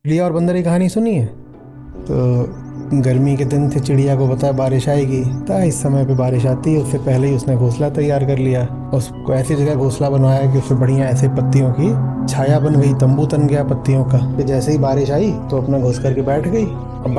चिड़िया और बंदर की कहानी सुनी है? तो गर्मी के दिन थे, चिड़िया को पता है बारिश आएगी, तो इस समय पे बारिश आती है, उससे पहले ही उसने घोंसला तैयार कर लिया। उसको ऐसी जगह घोंसला बनवाया कि उससे बढ़िया ऐसे पत्तियों की छाया बन गई, तंबू तन गया पत्तियों का। फिर जैसे ही बारिश आई तो अपना घुस करके बैठ गई। अब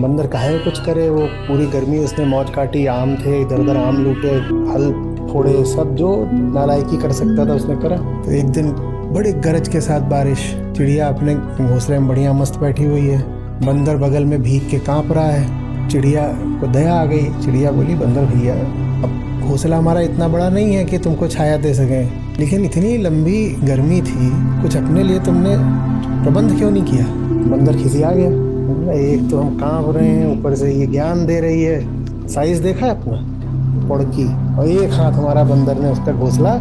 बंदर काहे कुछ करे, वो पूरी गर्मी उसने मौज काटी, आम थे इधर उधर आम लूटे, फल फोड़े, सब जो नालायकी कर सकता था उसने करा। तो एक दिन बड़े गरज के साथ बारिश, चिड़िया अपने घोंसले में बढ़िया मस्त बैठी हुई है, बंदर बगल में भीग के कांप रहा है। चिड़िया को दया आ गई, चिड़िया बोली बंदर भैया, अब घोंसला हमारा इतना बड़ा नहीं है कि तुमको छाया दे सकें, लेकिन इतनी लंबी गर्मी थी, कुछ अपने लिए तुमने प्रबंध क्यों नहीं किया? बंदर खिसिया गया, एक तो हम कांप रहे हैं, ऊपर से ये ज्ञान दे रही है। साइज देखा है अपना पड़की, और एक हाथ हमारा बंदर ने उसका घोंसला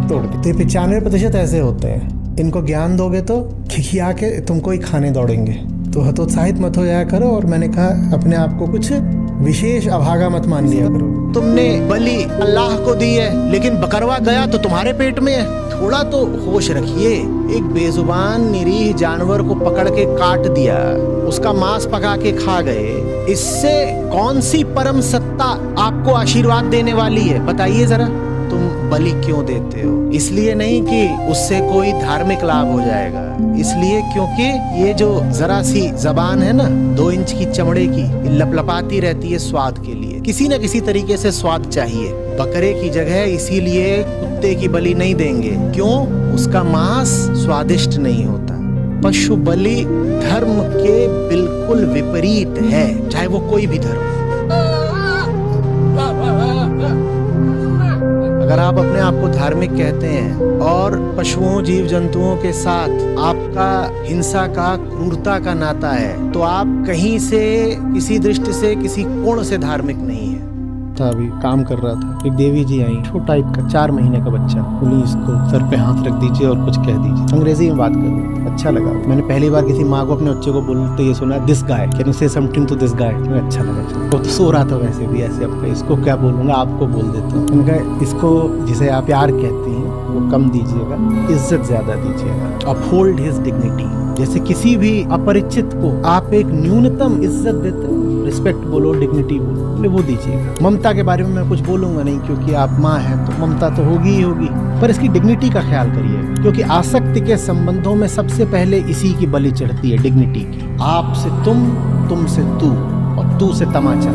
तोड़ दिया। तो 95% ऐसे होते हैं, इनको ज्ञान दोगे तो खिखिया के तुमको ही खाने दौड़ेंगे। तो हतोत्साहित मत हो जाया करो, और मैंने कहा अपने आप को कुछ विशेष अभागा मत मान लिया करो। तुमने बलि अल्लाह को दी है, लेकिन बकरवा गया तो तुम्हारे पेट में है। थोड़ा तो होश रखिए। एक बेजुबान निरीह जानवर को पकड़ के काट दिया, उसका मांस पका के खा गए, इससे कौन सी परम सत्ता आपको आशीर्वाद देने वाली है? बताइए जरा। तुम बलि क्यों देते हो? इसलिए नहीं कि उससे कोई धार्मिक लाभ हो जाएगा, इसलिए क्योंकि ये जो जरा सी जबान है ना, 2 इंच की चमड़े की, लपलपाती रहती है स्वाद के लिए। किसी न किसी तरीके से स्वाद चाहिए। बकरे की जगह इसीलिए कुत्ते की बलि नहीं देंगे, क्यों? उसका मांस स्वादिष्ट नहीं होता। पशु बलि धर्म के बिल्कुल विपरीत है, चाहे वो कोई भी धर्म। अगर आप अपने आप को धार्मिक कहते हैं और पशुओं जीव जंतुओं के साथ आपका हिंसा का, क्रूरता का नाता है, तो आप कहीं से, किसी दृष्टि से, किसी कोण से धार्मिक नहीं है। अभी काम कर रहा था, एक देवी जी आई, छोटा एक 4 महीने का बच्चा, बोली इसको सर पे हाथ रख दीजिए और कुछ कह दीजिए। अंग्रेजी में बात कर, अच्छा लगा। मैंने पहली बार किसी माँ को अपने बच्चे को बोलते ये सुना, this guy, can you say something to this guy. मुझे अच्छा लगा। वो तो सो रहा था वैसे भी ऐसे, अब इसको क्या बोलूंगा, आपको बोल देता हूँ। मैंने कहा इसको जिसे आप प्यार कहती हैं वो कम दीजिएगा, इज्जत ज्यादा दीजिएगा। Uphold his dignity. जैसे किसी भी अपरिचित को आप एक न्यूनतम इज्जत देते हो, रिस्पेक्ट बोलो, डिग्निटी बोलो, वो दीजिएगा। ममता के बारे में मैं कुछ बोलूंगा नहीं, क्योंकि आप माँ हैं तो ममता तो होगी ही होगी, पर इसकी डिग्निटी का ख्याल करिएगा, क्योंकि आसक्ति के संबंधों में सबसे पहले इसी की बलि चढ़ती है, डिग्निटी की। आप से तुम से तू, और तू से तमाचा।